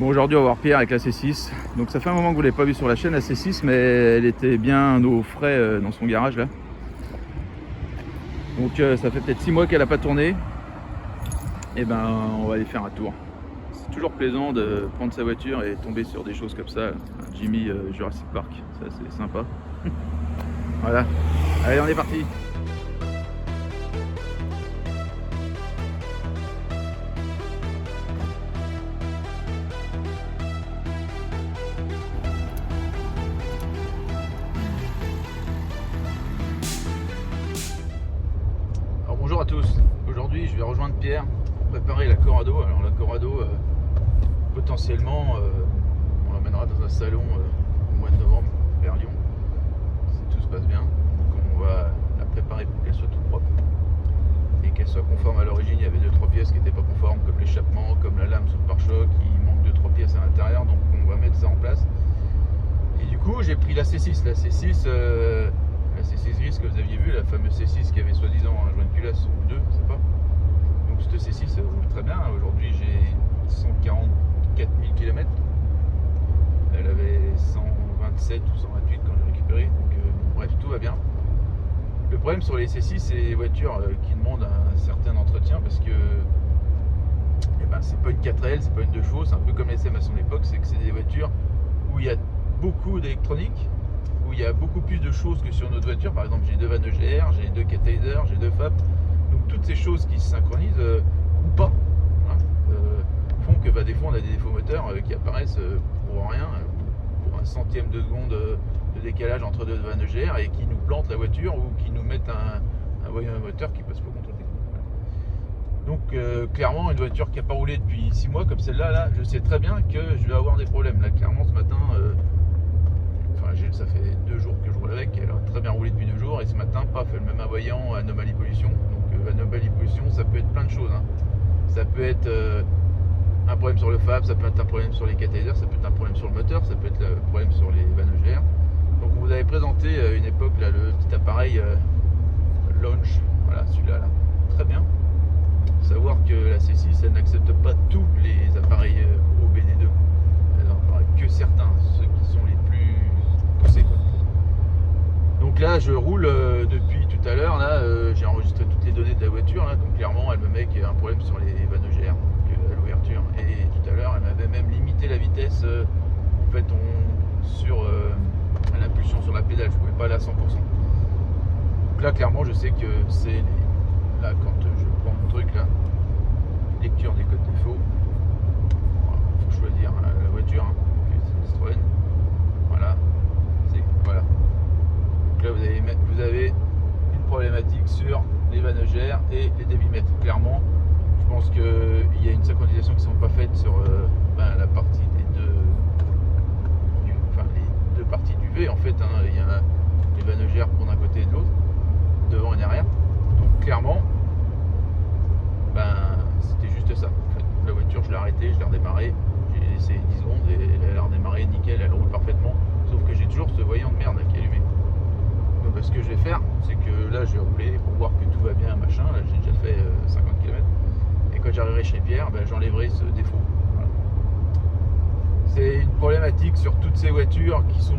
Bon, aujourd'hui on va voir Pierre avec la C6. Donc ça fait un moment que vous ne l'avez pas vu sur la chaîne, la C6, mais elle était bien au frais dans son garage là. Donc ça fait peut-être 6 mois qu'elle n'a pas tourné. Et ben on va aller faire un tour. C'est toujours plaisant de prendre sa voiture et tomber sur des choses comme ça. Un Jimmy Jurassic Park, ça c'est sympa. Voilà, allez on est parti. Alors bonjour à tous, aujourd'hui je vais rejoindre Pierre pour préparer la Corrado. Alors la Corrado, potentiellement on l'emmènera dans un salon au mois de novembre vers Lyon, si tout se passe bien. Donc on va la préparer pour qu'elle soit toute propre et qu'elle soit conforme à l'origine. Il y avait 2-3 pièces qui n'étaient pas conformes, comme l'échappement, comme la lame sous le pare-choc, il manque 2-3 pièces à l'intérieur, donc on va mettre ça en place. Et du coup j'ai pris la C6, la C6 grise que vous aviez vu, la fameuse C6 qui avait soi-disant un joint de culasse ou deux, je sais pas. Donc cette C6 roule très bien. Aujourd'hui j'ai 144 000 km. Elle avait 127 ou 128 quand j'ai récupéré. Donc bref, tout va bien. Le problème sur les C6, c'est les voitures qui demandent un certain entretien parce que c'est pas une 4L, c'est pas une 2 chevaux, c'est un peu comme les SM à son époque, c'est que c'est des voitures où il y a beaucoup d'électronique, où il y a beaucoup plus de choses que sur notre voiture. Par exemple, j'ai 2 vannes EGR, j'ai 2 catalyseurs, j'ai 2 FAP. Donc toutes ces choses qui se synchronisent ou pas font que des fois on a des défauts moteurs qui apparaissent pour rien, pour un centième de seconde de décalage entre 2 vannes EGR et qui nous plantent la voiture ou qui nous mettent un moteur qui passe pas contre le technique. Donc clairement une voiture qui n'a pas roulé depuis 6 mois comme celle-là, là, je sais très bien que je vais avoir des problèmes. Là clairement ce matin, ça fait 2 jours que je roule avec, elle a très bien roulé depuis 2 jours et ce matin, paf, elle me met un voyant anomalie pollution. Donc anomalie pollution, ça peut être plein de choses. Ça peut être un problème sur le FAB, ça peut être un problème sur les catalyseurs, ça peut être un problème sur le moteur, ça peut être un problème sur les vannes EGR. Donc on vous avait présenté à une époque là, le petit appareil Launch, voilà celui-là, là. Très bien. Faut savoir que la C6 elle n'accepte pas tous les appareils OBD2. Elle n'en parle que certains, ceux qui sont les plus poussés, quoi. Donc là je roule depuis tout à l'heure, là j'ai enregistré toutes les données de la voiture, là, donc clairement elle me met qu'il y a un problème sur les vannes EGR à l'ouverture. Et tout à l'heure elle m'avait même limité la vitesse en fait sur l'impulsion sur la pédale, je pouvais pas aller à 100%. Donc là clairement je sais que c'est là quand je prends mon truc là, lecture des codes défauts, il faut choisir la voiture, c'est une Citroën, voilà, voilà. Donc là vous avez une problématique sur les vannes EGR et les débitmètres. Clairement je pense qu'il y a une synchronisation qui ne sont pas faites sur la partie des les deux parties du V en fait, il y a les vannes EGR pour d'un côté et de l'autre, devant et derrière. Donc clairement c'était juste ça en fait. La voiture je l'ai arrêtée, je l'ai redémarrée, j'ai laissé 10 secondes et elle a redémarré nickel, elle roule parfaitement, sauf que j'ai toujours ce voyant de merde qui est allumé. Donc, ce que je vais faire, c'est que là je vais rouler pour voir que tout va bien, machin. Là j'ai déjà fait 50 km et quand j'arriverai chez Pierre, j'enlèverai ce défaut. Voilà. C'est une problématique sur toutes ces voitures qui sont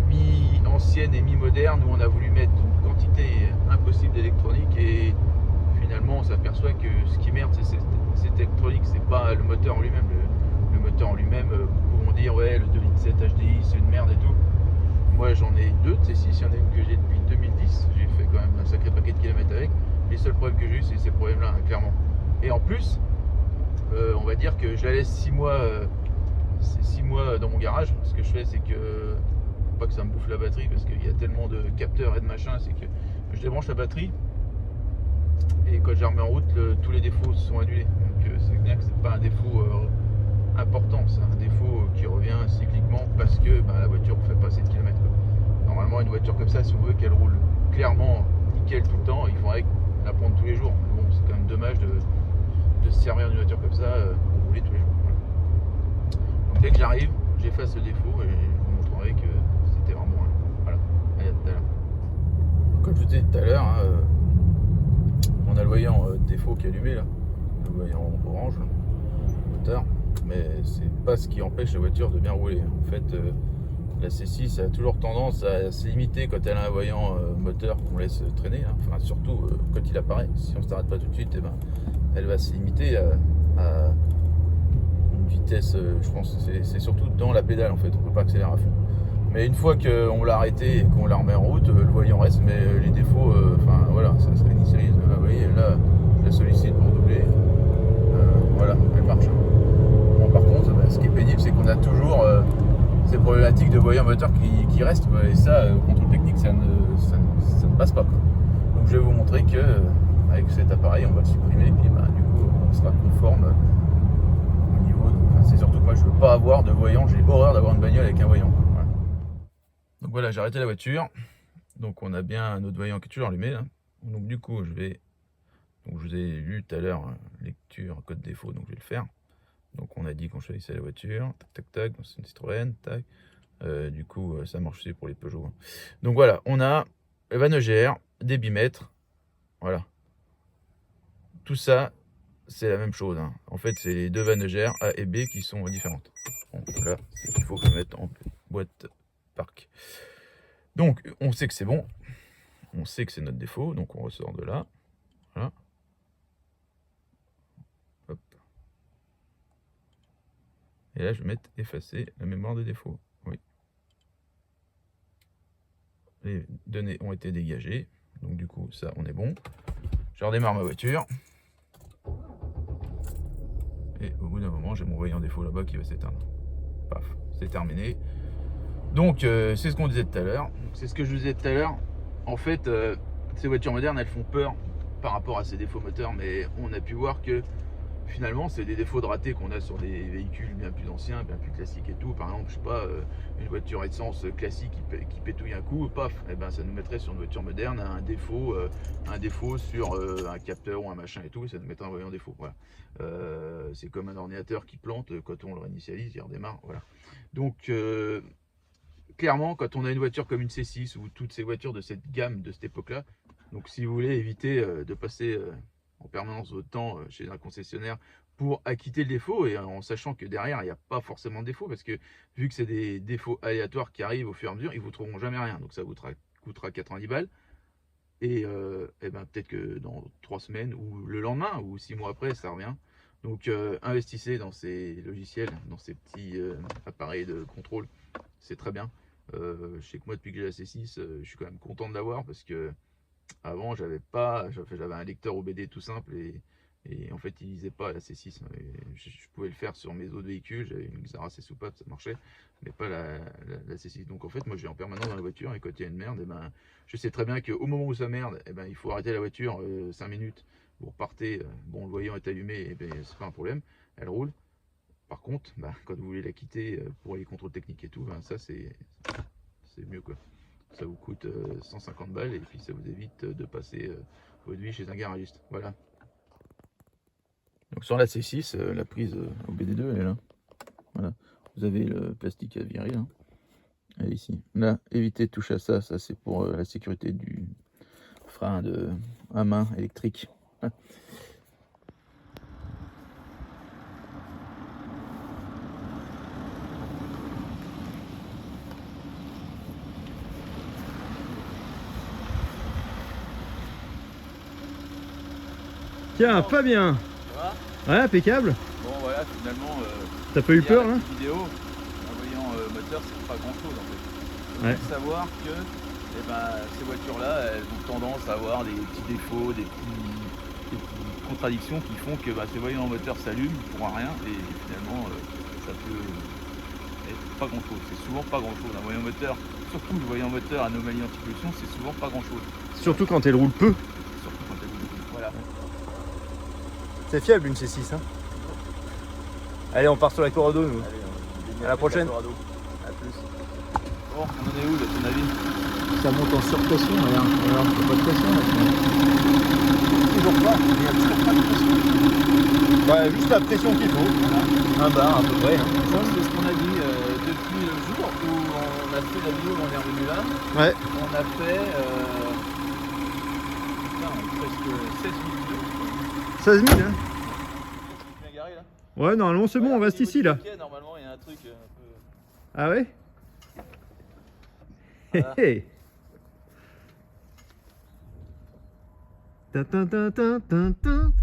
mi-anciennes et mi-modernes, où on a voulu mettre une quantité impossible d'électronique et finalement on s'aperçoit que ce qui merde c'est cette électronique, c'est pas le moteur en lui-même. Le moteur en lui-même, beaucoup vont dire ouais le 2.7 HDI c'est une merde et tout. Moi j'en ai 2 de C6, il y en a une que j'ai depuis 2010, j'ai fait quand même un sacré paquet de kilomètres avec. Les seuls problèmes que j'ai eu c'est ces problèmes là, clairement. Et en plus, on va dire que je la laisse 6 mois, 6 mois dans mon garage. Ce que je fais c'est que, pas que ça me bouffe la batterie parce qu'il y a tellement de capteurs et de machin, c'est que je débranche la batterie et quand je la remets en route, tous les défauts se sont annulés. Donc c'est bien que c'est pas un défaut important, c'est un défaut qui revient cycliquement parce que la voiture ne fait pas assez de kilomètres. Normalement une voiture comme ça, si on veut qu'elle roule clairement nickel tout le temps, il faudrait la prendre tous les jours. Mais bon, c'est quand même dommage de se servir d'une voiture comme ça pour rouler tous les jours. Voilà. Donc dès que j'arrive, j'efface le défaut et je vous montrerai que c'était vraiment voilà. Allez, à tout à l'heure. Comme je vous disais tout à l'heure, on a le voyant défaut qui est allumé là, le voyant orange, le moteur. mais c'est pas ce qui empêche la voiture de bien rouler. En fait, la C6 a toujours tendance à se limiter quand elle a un voyant moteur qu'on laisse traîner, hein. Enfin, surtout quand il apparaît. Si on ne s'arrête pas tout de suite, eh ben, elle va se limiter à une vitesse, je pense que c'est surtout dans la pédale en fait, on ne peut pas accélérer à fond. Mais une fois qu'on l'a arrêté et qu'on la remet en route, le voyant reste, mais les défauts, enfin voilà, ça se réinitialise. Vous voyez, là, je la sollicite pour doubler. Voilà, elle marche. Bon, par contre, ce qui est pénible, c'est qu'on a toujours ces problématiques de voyant moteur qui restent, quoi. Et ça, au contrôle technique, ça ne passe pas, quoi. Donc je vais vous montrer que avec cet appareil, on va le supprimer, et puis du coup, on sera conforme au niveau. Enfin, c'est surtout que moi, je veux pas avoir de voyant. J'ai horreur d'avoir une bagnole avec un voyant. Voilà. Donc voilà, j'ai arrêté la voiture. Donc on a bien notre voyant qui est toujours allumé là. Donc du coup, je vous ai lu tout à l'heure lecture code défaut, donc je vais le faire. Donc on a dit qu'on choisissait la voiture, tac tac tac, c'est une Citroën, tac. Du coup ça marche aussi pour les Peugeot. Donc voilà, on a le van EGR, des bimètres, voilà. Tout ça, c'est la même chose, hein. En fait, c'est les deux van EGR A et B qui sont différentes. Bon, là, c'est qu'il faut que je mette en boîte parc. Donc on sait que c'est bon, on sait que c'est notre défaut, donc on ressort de là. Voilà. Hop. Et là, je vais mettre effacer la mémoire de défaut. Oui. Les données ont été dégagées. Donc du coup, ça, on est bon. Je redémarre ma voiture. Et au bout d'un moment, j'ai mon voyant défaut là-bas qui va s'éteindre. Paf, c'est terminé. Donc, c'est ce qu'on disait tout à l'heure. C'est ce que je vous disais tout à l'heure. En fait, ces voitures modernes, elles font peur par rapport à ces défauts moteurs. Mais on a pu voir que finalement, c'est des défauts de raté qu'on a sur des véhicules bien plus anciens, bien plus classiques et tout. Par exemple, je sais pas, une voiture essence classique qui pétouille un coup, paf, et ben ça nous mettrait sur une voiture moderne un défaut sur un capteur ou un machin et tout, et ça nous mettrait un voyant défaut. Voilà. C'est comme un ordinateur qui plante, quand on le réinitialise, il redémarre. Voilà. Donc, clairement, quand on a une voiture comme une C6 ou toutes ces voitures de cette gamme, de cette époque-là, donc si vous voulez éviter de passer en permanence votre temps chez un concessionnaire pour acquitter le défaut, et en sachant que derrière il n'y a pas forcément de défaut, parce que vu que c'est des défauts aléatoires qui arrivent au fur et à mesure, ils vous trouveront jamais rien, donc ça vous coûtera 90 balles, et ben peut-être que dans 3 semaines ou le lendemain ou 6 mois après ça revient. Donc investissez dans ces logiciels, dans ces petits appareils de contrôle, c'est très bien. Je sais que moi depuis que j'ai la C6, je suis quand même content de l'avoir, parce que avant, j'avais un lecteur OBD tout simple, et en fait, il lisait pas la C6. Je pouvais le faire sur mes autres véhicules, j'avais une Xara C soupape, ça marchait, mais pas la C6. Donc en fait, moi, j'ai en permanence dans la voiture, et quand il y a une merde, et ben, je sais très bien qu'au moment où ça merde, et ben, il faut arrêter la voiture 5 minutes. Vous repartez, bon, le voyant est allumé, et ben, c'est pas un problème, elle roule. Par contre, ben, quand vous voulez la quitter pour les contrôles techniques et tout, ben, ça c'est mieux, quoi. Ça vous coûte 150 balles, et puis ça vous évite de passer votre vie chez un garagiste. Voilà. Donc sur la C6, la prise OBD2, elle est là. Voilà. Vous avez le plastique à virer là. Elle est ici. Là, évitez de toucher à ça. Ça, c'est pour la sécurité du frein à main électrique. Tiens, Fabien. Ça va? Ouais, impeccable. Bon voilà, finalement, T'as pas eu peur là? vidéo, en voyant moteur, c'est pas grand chose en fait. Ouais. Il faut savoir que ces voitures-là, elles ont tendance à avoir des petits défauts, des petites contradictions qui font que ces voyants moteurs s'allument pour un rien, et finalement ça peut être pas grand chose. C'est souvent pas grand chose. Un voyant moteur, surtout le voyant moteur anomalie antipulsion, c'est souvent pas grand chose. Surtout quand elle roule peu. Surtout quand elle roule. Voilà. C'est fiable une C6 hein. Allez, on part sur la Corrado nous. Allez, À la prochaine. A plus. Bon, on en est où, à ton avis? Ça monte en surpression, regarde, il n'y a pas de pression là. Toujours pas, il n'y a toujours pas de pression. Ouais, juste la pression qu'il faut. Voilà. Un bar à peu près. Ça, c'est ce qu'on a dit depuis le jour où on a fait la vidéo, on est revenu là. Ouais. On a fait presque 16 000 vidéos. 16 000 hein. Tu viens garer là? Ouais, normalement c'est bon, on reste ici là. Normalement, il y a un truc un peu. Ah ouais? Voilà. Hé hé. Tin, tin, tin, tin, tin, tin.